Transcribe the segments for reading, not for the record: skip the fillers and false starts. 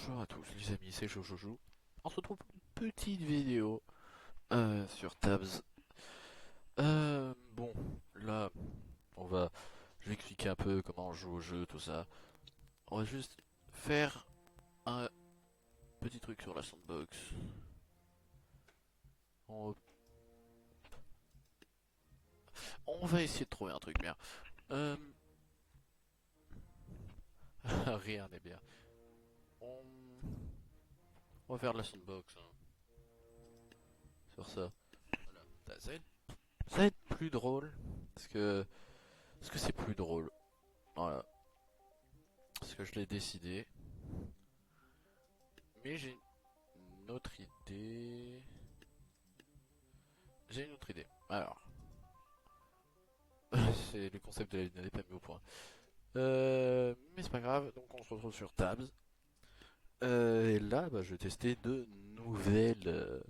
Bonjour à tous les amis, c'est Jojojo. On se retrouve pour une petite vidéo sur Tabs. Bon, là, on va... Je vais expliquer un peu comment on joue au jeu, tout ça. On va juste faire un petit truc sur la sandbox. On, on va essayer de trouver un truc bien. Euh... Rien n'est bien. On... on va faire de la sandbox, hein, sur ça. Voilà. Ça va être plus drôle, parce que... Parce que c'est plus drôle. Voilà. Parce que je l'ai décidé. Mais j'ai une autre idée. J'ai une autre idée. Alors, c'est le concept de la ligne n'est pas mis au point. Mais c'est pas grave, donc on se retrouve sur Tabs. Et là, bah, je vais tester de nouvelles.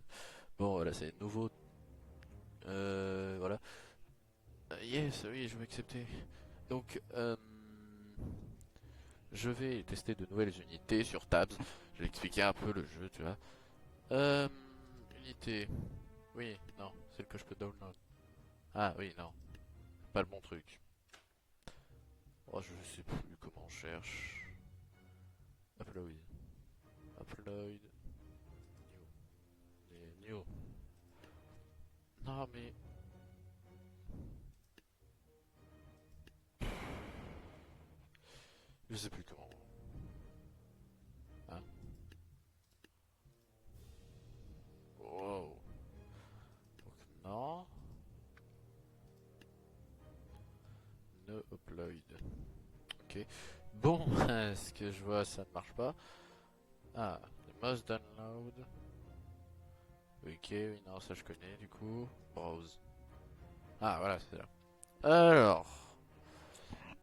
Bon, voilà, c'est nouveau. Voilà. Yes, oui, je vais accepter. Donc, je vais tester de nouvelles unités sur Tabs. Je vais expliquer un peu le jeu, tu vois. Euh, unité. Oui, non, celle que je peux download. Ah, oui, non, pas le bon truc. Oh, je sais plus comment on cherche. Upload. Upload. New. New. Non, mais. Je sais plus comment. Hein? Wow. Donc, non. No upload. Ok. Bon, ce que je vois, ça ne marche pas. Ah, le must download. Ok, oui, non, ça je connais du coup. Browse. Ah, voilà, c'est là. Alors.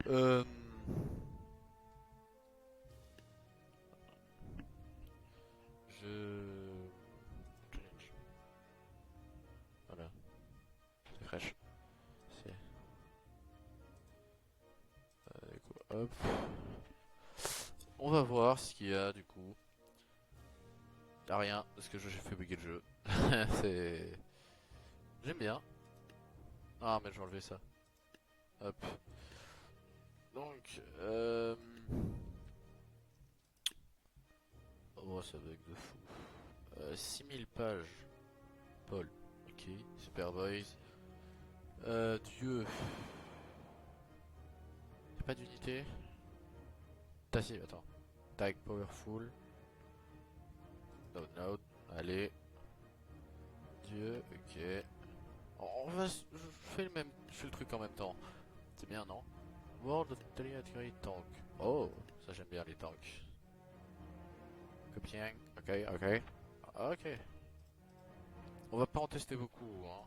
Euh. Je. Voilà, c'est fraîche. C'est. Hop. On va voir ce qu'il y a du coup. Y'a rien, parce que j'ai fait bugger le jeu. C'est. J'aime bien. Ah, mais je vais enlever ça. Hop. Donc, oh, ça bug de fou. 6000 pages. Paul. Ok. Superboys. Dieu. Y'a pas d'unité. Si, attends. Tag powerful. Download. Allez. Dieu. Ok. On va. Je fais le même. Je fais le truc en même temps. C'est bien, non? World of Category Tank. Oh, ça j'aime bien les tanks. Copying. Ok, ok. Ok. On va pas en tester beaucoup, hein.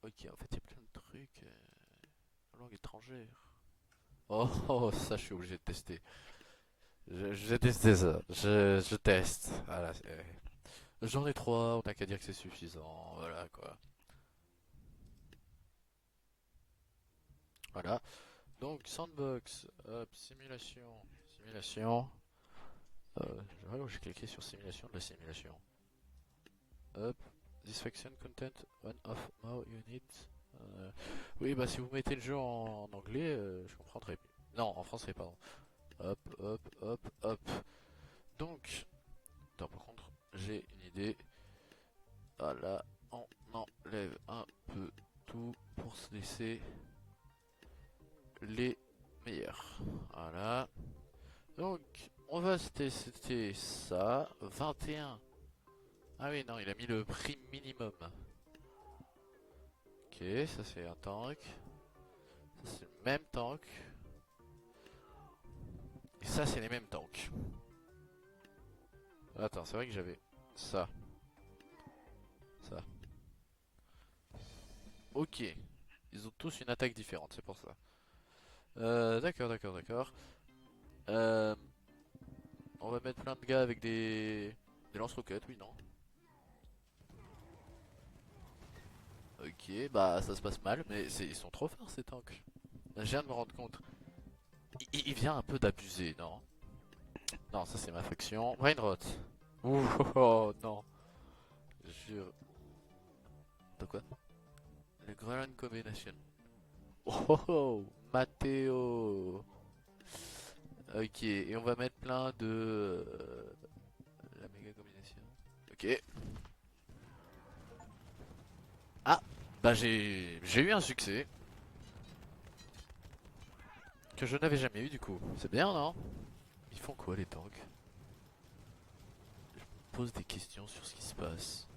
Ok, en fait, il y a plein de trucs en langue étrangère. Oh, oh, ça, je suis obligé de tester. Je vais tester ça. Je teste. Voilà. J'en ai trois, on n'a qu'à dire que c'est suffisant. Voilà, quoi. Voilà. Donc, sandbox. Hop, simulation. Simulation. J'ai cliqué sur simulation de la simulation. Hop. This faction content one of more units. Oui, bah si vous mettez le jeu en anglais, je comprendrai mieux. Non, en français, pardon. Hop, hop, hop, hop. Donc, attends, par contre, j'ai une idée. Voilà, on enlève un peu tout pour se laisser les meilleurs. Voilà. Donc, on va se tester ça. 21. Ah oui, non, il a mis le prix minimum. Ok, ça c'est un tank. Ça c'est le même tank. Et ça c'est les mêmes tanks. Attends, c'est vrai que j'avais ça. Ça. Ok. Ils ont tous une attaque différente, c'est pour ça. D'accord, d'accord, d'accord. Euh, on va mettre plein de gars avec des lance-roquettes, oui, non? Ok, bah ça se passe mal, mais ils sont trop forts ces tanks. Je viens de me rendre compte. Il vient un peu d'abuser, non? Non, ça c'est ma faction. Brainrot. Ouh, oh, oh, non. Jure. De quoi? Le Grand Combination. Oh, oh, oh, Matteo. Ok, et on va mettre plein de... la méga combination. Ok. Ah, bah j'ai eu un succès que je n'avais jamais eu du coup. C'est bien, non? Ils font quoi les tanks? Je me pose des questions sur ce qui se passe.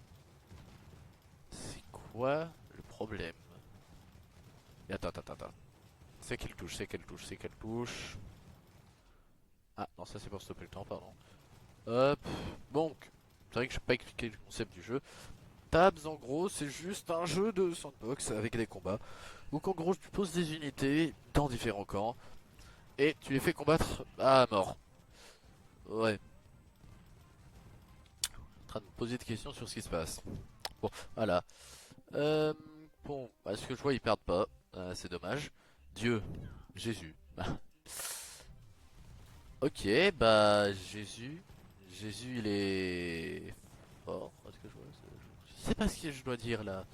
C'est quoi le problème? Et attends, attends, attends. C'est quelle touche? C'est quelle touche? C'est quelle touche? Ah non, ça c'est pour stopper le temps, pardon. Hop. Donc, c'est vrai que je vais pas expliquer le concept du jeu. Tabs, en gros, c'est juste un jeu de sandbox avec des combats. Donc en gros, tu poses des unités dans différents camps et tu les fais combattre à mort. Ouais, en train de me poser des questions sur ce qui se passe. Bon, voilà. Euh, bon, ce que je vois, ils perdent pas. C'est dommage. Dieu, Jésus. Ok, bah Jésus. Jésus, il est fort. Est-ce que je vois je sais pas ce que je dois dire là.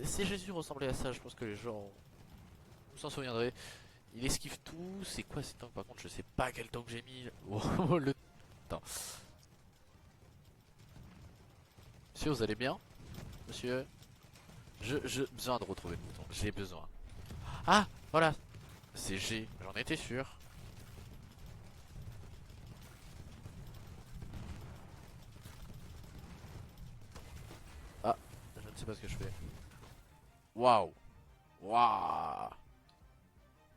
Si Jésus ressemblait à ça, je pense que les gens s'en souviendraient. Il esquive tout. C'est quoi ces tanks? Par contre, je sais pas quel tank j'ai mis. Oh, le temps. Monsieur, vous allez bien? Monsieur? J'ai besoin de retrouver le bouton. J'ai besoin. Ah, voilà. C'est G. J'en étais sûr. Ah, je ne sais pas ce que je fais. Waouh. Waouh.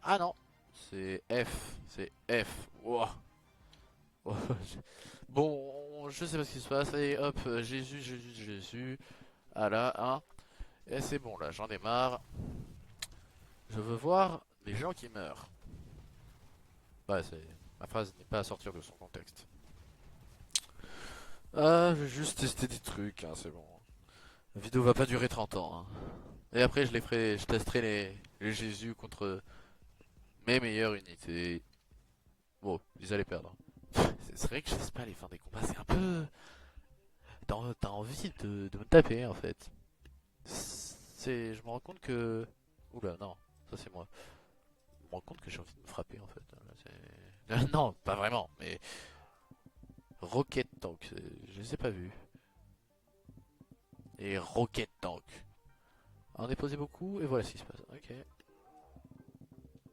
Ah non. C'est F. C'est F. Waouh. Oh, bon, je sais pas ce qui se passe. Allez, hop. Jésus, Jésus, Jésus. Ah là, hein. Et c'est bon, là, j'en ai marre. Je veux voir les gens qui meurent. Bah, c'est... Ma phrase n'est pas à sortir de son contexte. Ah, je vais juste tester des trucs, hein, c'est bon. La vidéo va pas durer 30 ans, hein. Et après, je testerai les Jésus contre mes meilleures unités. Bon, ils allaient perdre. C'est vrai que je sais pas les fins des combats, c'est un peu... T'as envie de me taper, en fait. Je me rends compte que... Oula, non, ça c'est moi. Je me rends compte que j'ai envie de me frapper, en fait. Non, pas vraiment, mais... Rocket Tank, je les ai pas vus. Et Rocket Tank. On est posé beaucoup, et voilà ce qui se passe. Ok.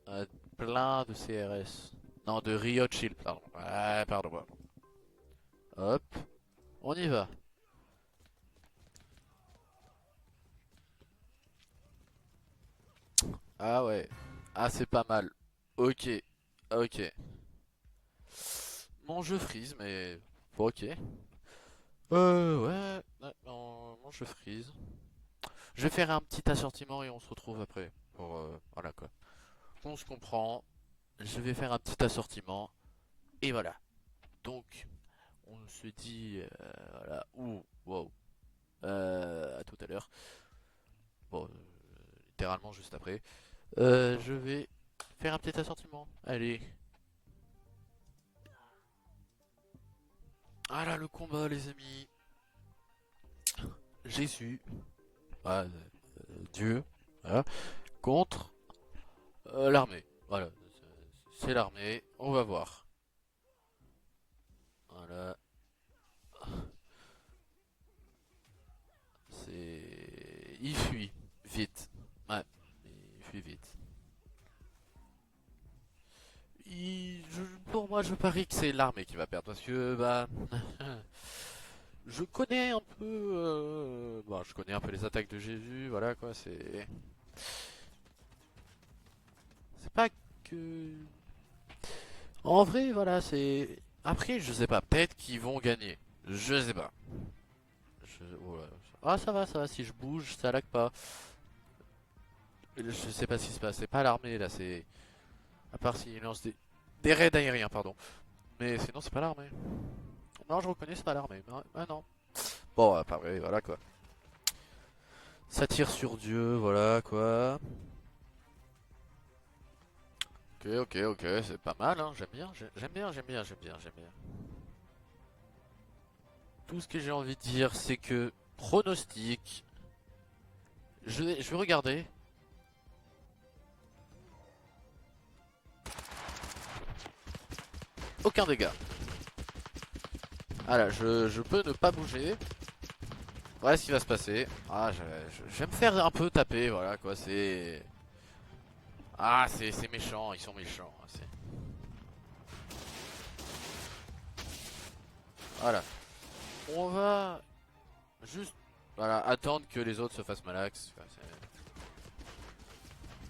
Euh, Plein de CRS. Non, de Riot Shield, pardon. Ah, pardon, pardon. Hop, on y va. Ah ouais. Ah, c'est pas mal. Ok, ok. Mon jeu freeze, mais... Bon, ok. Ouais, mon jeu freeze. Je vais faire un petit assortiment et on se retrouve après. Pour, voilà quoi. On se comprend. Je vais faire un petit assortiment. Et voilà. Donc, on se dit... voilà. Ouh, wow. À tout à l'heure. Bon, littéralement juste après. Je vais faire un petit assortiment. Allez. Ah là, le combat, les amis. Jésus, ah, Dieu, voilà, contre l'armée. Voilà, c'est l'armée. On va voir. Voilà, c'est. Il fuit vite. Ouais, il fuit vite. Pour moi, je parie que c'est l'armée qui va perdre parce que bah, je connais un peu, bon, je connais un peu les attaques de Jésus. Voilà quoi, c'est pas que. En vrai, voilà, c'est. Après, je sais pas, peut-être qu'ils vont gagner. Je sais pas. Oh là. Ah, ça va, si je bouge, ça lag pas. Je sais pas ce qui se passe, c'est pas l'armée là, c'est. À part s'ils lancent des raids aériens, pardon. Mais sinon, c'est pas l'armée. Non, je reconnais, c'est pas l'armée. Ah non. Bon, pas vrai, voilà quoi. Ça tire sur Dieu, voilà quoi. Ok, c'est pas mal, hein. J'aime bien, j'aime bien. Tout ce que j'ai envie de dire, c'est que pronostic, je vais regarder. Aucun dégât. Voilà, je peux ne pas bouger. Voilà ce qui va se passer. Ah, je vais me faire un peu taper, voilà quoi, c'est... Ah, c'est méchant, ils sont méchants. Voilà. On va juste voilà, attendre que les autres se fassent malax. Enfin,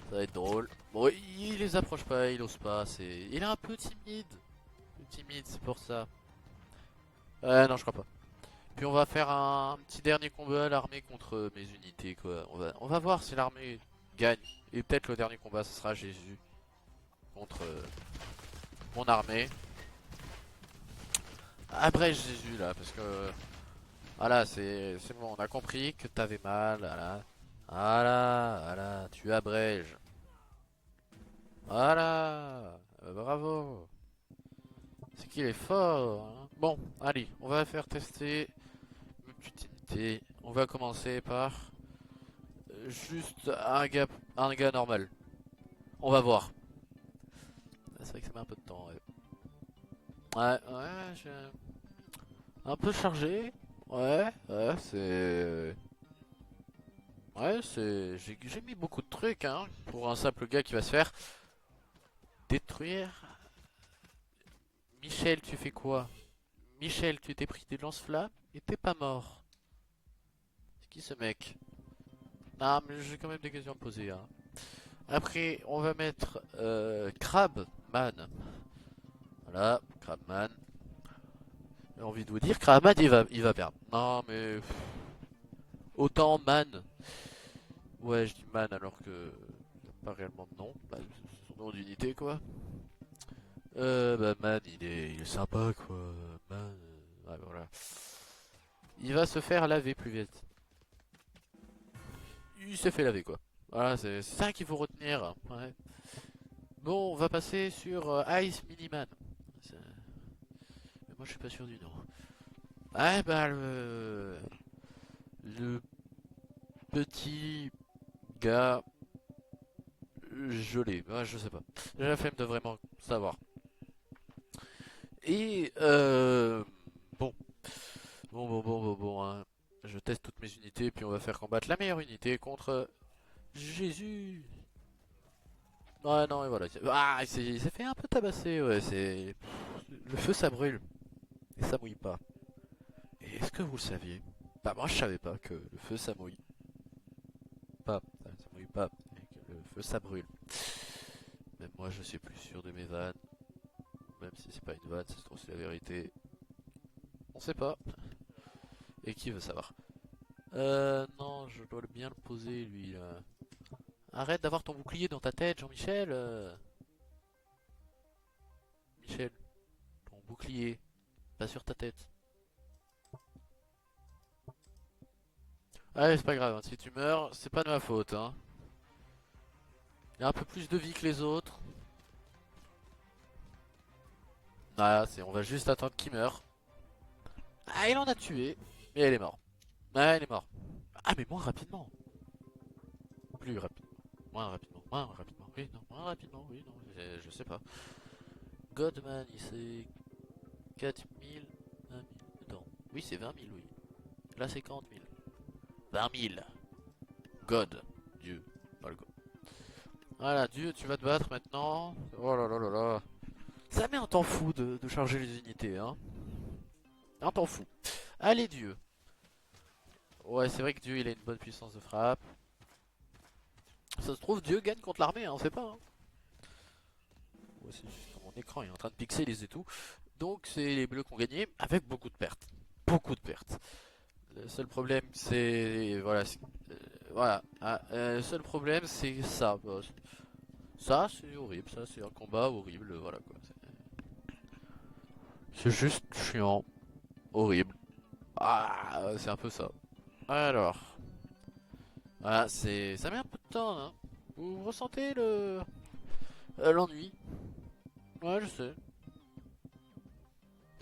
ça va être drôle. Bon, il les approche pas, il ose pas. Il est un peu timide. Timide, c'est pour ça. Non, je crois pas. Puis on va faire un petit dernier combat à l'armée contre mes unités, quoi. On va voir si l'armée gagne. Et peut-être le dernier combat, ce sera Jésus contre mon armée. Après Jésus, là, parce que... Voilà, c'est bon, on a compris que t'avais mal, voilà. Voilà, tu abrèges. Voilà, bravo. C'est qu'il est fort, hein. Bon, allez, on va faire tester une petite unité. On va commencer par juste un gars normal. On va voir. C'est vrai que ça met un peu de temps. Ouais, j'ai un peu chargé. Ouais, c'est... Ouais, j'ai mis beaucoup de trucs, hein, pour un simple gars qui va se faire détruire. Michel, tu fais quoi? Michel, tu t'es pris des lance-flammes et t'es pas mort. C'est qui ce mec? Non, mais j'ai quand même des questions à me poser, hein. Après, on va mettre Crabman. Voilà, Crabman. J'ai envie de vous dire, Crabman, il va perdre. Non, mais autant Man. Ouais, je dis Man alors que il a pas réellement de nom. Bah, c'est son nom d'unité, quoi. Bah, Man, il est sympa, quoi. Man, ouais, voilà. Il va se faire laver plus vite. Il s'est fait laver, quoi. Voilà, c'est ça qu'il faut retenir. Ouais. Bon, on va passer sur Ice Miniman. Mais moi, je suis pas sûr du nom. Ah, bah, le petit gars gelé. Ouais, je sais pas. J'ai la flemme de vraiment savoir. Et bon, bon, hein. Je teste toutes mes unités, puis on va faire combattre la meilleure unité contre Jésus. Ouais, non, et voilà. Ah, il s'est fait un peu tabasser, ouais. Le feu, ça brûle. Et ça mouille pas. Et est-ce que vous le saviez? Bah, moi, je savais pas que le feu, ça mouille pas. Ça mouille pas. Et que le feu, ça brûle. Même moi, je suis plus sûr de mes vannes. Même si c'est pas une vanne, c'est trop c'est la vérité. On sait pas. Et qui veut savoir? Non, je dois bien le poser, lui, là. Arrête d'avoir ton bouclier dans ta tête, Jean-Michel. Michel, ton bouclier, pas sur ta tête. Allez, c'est pas grave, hein. Si tu meurs, c'est pas de ma faute, hein. Il a un peu plus de vie que les autres. Voilà, on va juste attendre qu'il meure. Ah, il en a tué. Mais elle est morte. Ah, elle est morte. Ah, mais moins rapidement. Plus rapidement. Moins rapidement. Moins rapidement. Oui, non. Moins rapidement. Oui, non. Je sais pas. Godman, il c'est 4000. 20 000. Attends. Oui, c'est 20 000, oui. Là, c'est 40 000. 20 000. God. Dieu. Pas le God. Voilà, Dieu, tu vas te battre maintenant. Oh là là là là. Ça met un temps fou de charger les unités, hein. Un temps fou. Allez, Dieu. Ouais, c'est vrai que Dieu, il a une bonne puissance de frappe. Ça se trouve, Dieu gagne contre l'armée, hein, on sait pas, hein. Ouais, c'est juste que mon écran est en train de pixeliser tout. Donc, c'est les bleus qui ont gagné avec beaucoup de pertes. Beaucoup de pertes. Le seul problème, c'est... Voilà. Voilà. Ah, le seul problème, c'est ça. Bah, ça, c'est horrible. Ça, c'est un combat horrible. Voilà, quoi. C'est juste chiant. Horrible. Ah, c'est un peu ça. Alors. Voilà, ça met un peu de temps, hein. Vous ressentez L'ennui. Ouais, je sais.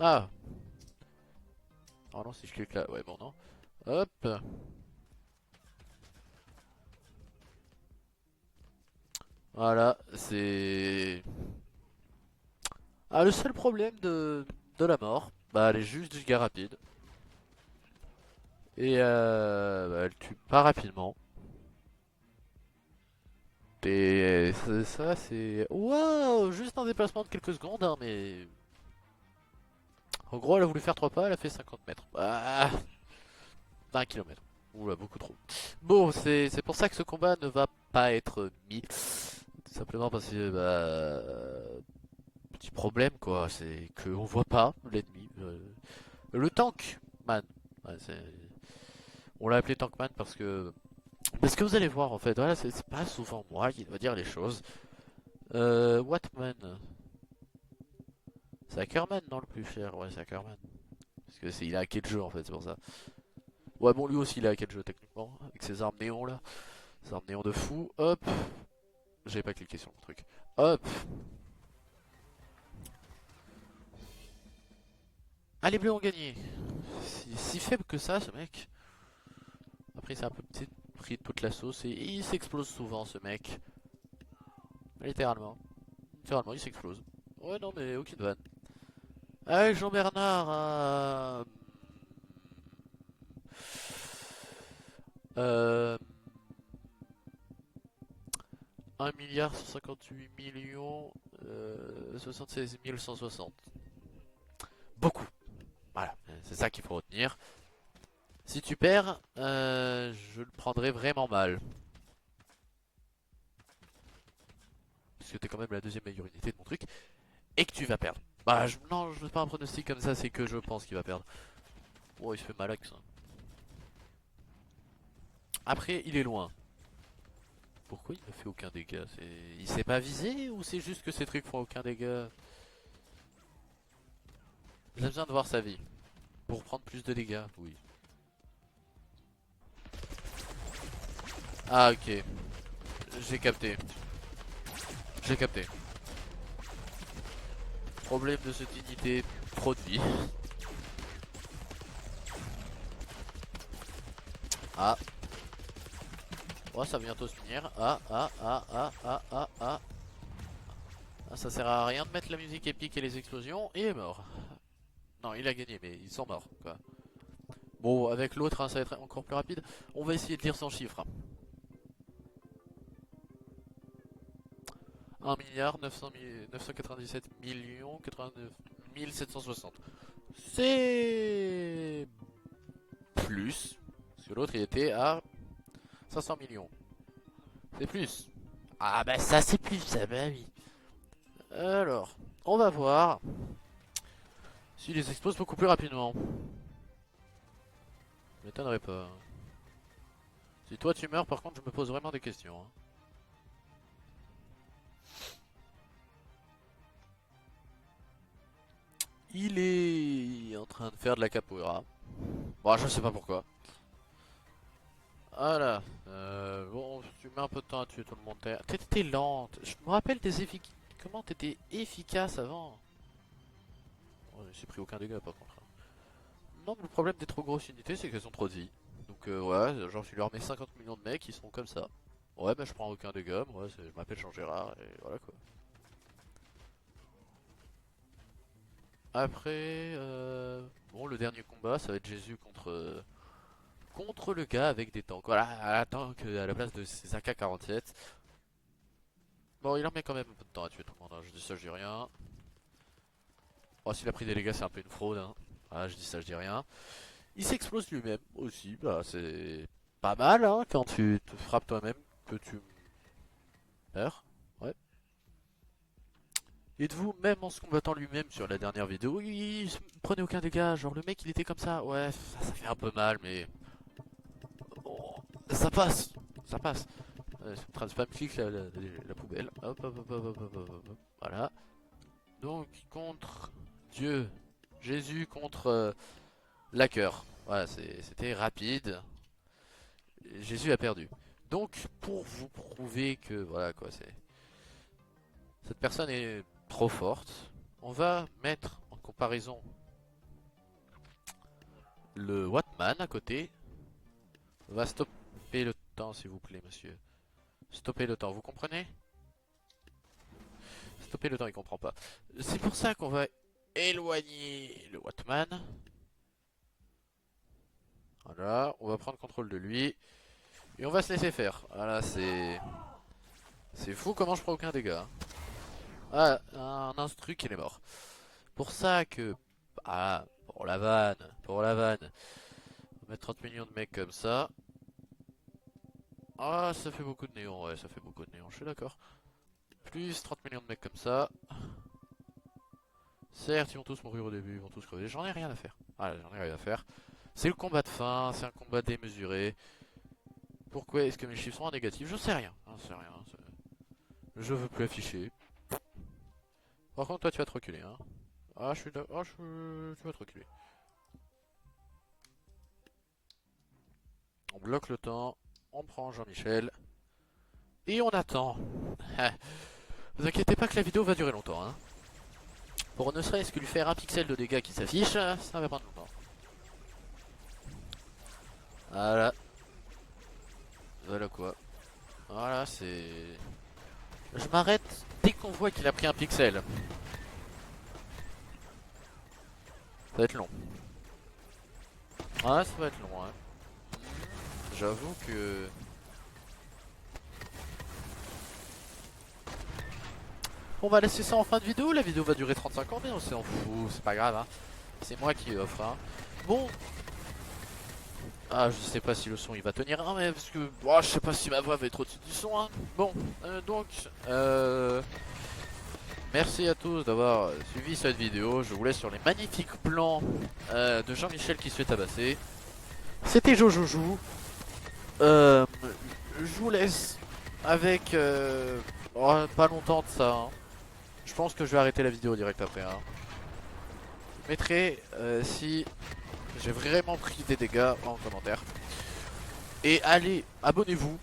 Ah. Oh non, si je clique là. Ouais, bon, non. Hop. Voilà, c'est... Ah, le seul problème de la mort, bah, elle est juste giga rapide. Et bah, elle tue pas rapidement. Et ça, c'est... Waouh, juste un déplacement de quelques secondes, hein, mais... En gros, elle a voulu faire 3 pas, elle a fait 50 mètres. Ah, 1 kilomètre. Oula, beaucoup trop. Bon, c'est pour ça que ce combat ne va pas être mis. Tout simplement parce que, bah... Petit problème, quoi, c'est qu'on voit pas l'ennemi. Le tank, man. Ouais, on l'a appelé Tankman parce que vous allez voir en fait, voilà, c'est pas souvent moi qui dois dire les choses. Watman, c'est Ackerman non le plus cher, ouais c'est Ackerman. Parce que il a hacké le jeu en fait, c'est pour ça. Ouais bon lui aussi il a hacké le jeu techniquement, avec ses armes néons là. Ses armes néons de fou, hop. J'avais pas cliqué sur le truc. Hop. Ah les bleus ont gagné. Si faible que ça ce mec. Après c'est un peu petit pris de toute la sauce et il s'explose souvent ce mec. Littéralement. Littéralement il s'explose. Ouais non mais aucune vanne. Ah, Jean-Bernard, 1 milliard 158 millions 76 160. Beaucoup. Voilà, c'est ça qu'il faut retenir. Si tu perds, je le prendrai vraiment mal. Parce que t'es quand même la deuxième meilleure unité de mon truc. Et que tu vas perdre. Bah, non, je fais pas un pronostic comme ça, c'est que je pense qu'il va perdre. Oh, il se fait malax. Après, il est loin. Pourquoi il ne fait aucun dégât? Il s'est pas visé ou c'est juste que ces trucs font aucun dégât? J'ai besoin de voir sa vie. Pour prendre plus de dégâts, oui. Ah ok, j'ai capté. J'ai capté. Problème de cette unité, trop de vie. Ah. Oh, ça va bientôt se finir. Ah. Ah, ça sert à rien de mettre la musique épique et les explosions. Et il est mort. Non, il a gagné, mais ils sont morts, quoi. Bon, avec l'autre, hein, ça va être encore plus rapide. On va essayer de lire son chiffre. 1 milliard 997 millions 89 760. C'est plus. Parce que l'autre il était à 500 millions. C'est plus. Ah bah ça c'est plus, ça bah oui. Alors, on va voir s'il les explose beaucoup plus rapidement. Je m'étonnerais pas. Si toi tu meurs par contre je me pose vraiment des questions. Hein. Il est en train de faire de la capoeira. Bon je sais pas pourquoi. Voilà. Bon, tu mets un peu de temps à tuer tout le monde. T'étais lente. Je me rappelle des efficaces. Comment t'étais efficace avant? Oh, j'ai pris aucun dégât par contre. Non, mais le problème des trop grosses unités, c'est qu'elles ont trop de vie. Donc, ouais, genre, tu leur mets 50 millions de mecs, ils sont comme ça. Ouais, bah, je prends aucun dégât. Moi, je m'appelle Jean-Gérard, et voilà quoi. Après, bon, le dernier combat, ça va être Jésus contre le gars avec des tanks. Voilà, un tank à la place de ses AK-47. Bon, il en met quand même un peu de temps à tuer tout le monde, hein. Je dis ça, je dis rien. Oh, s'il a pris des dégâts, c'est un peu une fraude, hein. Ah, je dis ça, je dis rien. Il s'explose lui-même aussi, bah c'est pas mal, hein, quand tu te frappes toi-même, que tu meurs. Ouais. Et de vous, même en se combattant lui-même sur la dernière vidéo, il prenait aucun dégât. Genre le mec, il était comme ça. Ouais, ça fait un peu mal, mais oh, ça passe. Ça passe. Je suis en train de spam click la poubelle. Hop. Voilà. Donc, contre Dieu, Jésus contre l'hacker. Voilà, c'était rapide. Jésus a perdu. Donc, pour vous prouver que, voilà quoi, Cette personne est trop forte. On va mettre en comparaison le Wattman à côté. On va stopper le temps s'il vous plaît monsieur. Stopper le temps, vous comprenez? Stopper le temps, il comprend pas. C'est pour ça qu'on va éloigner le Wattman. Voilà, on va prendre contrôle de lui. Et on va se laisser faire. Voilà, c'est... C'est fou comment je prends aucun dégât. Ah, un instru qu'il est mort. Pour ça que... Ah, pour la vanne. Pour la vanne. On va mettre 30 millions de mecs comme ça. Ah, ça fait beaucoup de néons. Ouais, ça fait beaucoup de néons, je suis d'accord. Plus 30 millions de mecs comme ça. Certes, ils vont tous mourir au début, ils vont tous crever. J'en ai rien à faire. Voilà, j'en ai rien à faire. C'est le combat de fin, c'est un combat démesuré. Pourquoi est-ce que mes chiffres sont en négatif? Je sais rien. Je sais rien. Je veux plus afficher. Par contre, toi, tu vas te reculer. Hein. Ah, je suis là. Ah, tu vas te reculer. On bloque le temps. On prend Jean-Michel. Et on attend. Vous inquiétez pas que la vidéo va durer longtemps. Hein. Pour ne serait-ce que lui faire un pixel de dégâts qui s'affiche, ça va prendre longtemps. Voilà. Voilà quoi. Voilà, c'est... Je m'arrête dès qu'on voit qu'il a pris un pixel. Ça va être long. Ouais, ça va être long, hein. J'avoue que... On va laisser ça en fin de vidéo, la vidéo va durer 35 ans, mais on s'en fout, c'est pas grave, hein. C'est moi qui offre, hein. Bon... Ah, je sais pas si le son il va tenir, hein, mais parce que... Oh, je sais pas si ma voix va être au-dessus du son, hein. Bon, donc... Merci à tous d'avoir suivi cette vidéo. Je vous laisse sur les magnifiques plans de Jean-Michel qui se fait tabasser. C'était Jojoujou. Je vous laisse avec pas longtemps de ça. Hein. Je pense que je vais arrêter la vidéo direct après. Hein. Je mettrai si j'ai vraiment pris des dégâts en commentaire. Et allez, abonnez-vous.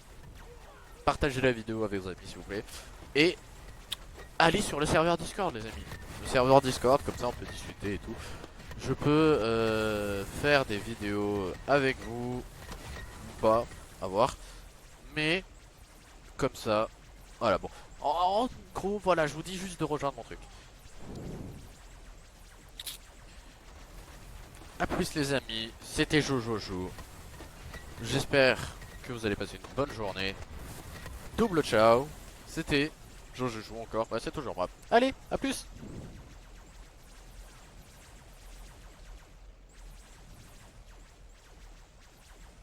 Partagez la vidéo avec vos amis s'il vous plaît. Et allez sur le serveur Discord les amis. Le serveur Discord, comme ça on peut discuter et tout. Je peux faire des vidéos avec vous. Ou pas, à voir. Mais comme ça. Voilà bon. En gros voilà, je vous dis juste de rejoindre mon truc. A plus les amis, c'était Jojojo. J'espère que vous allez passer une bonne journée. Double ciao. C'était Jojojo encore, bah c'est toujours moi. Allez, à plus.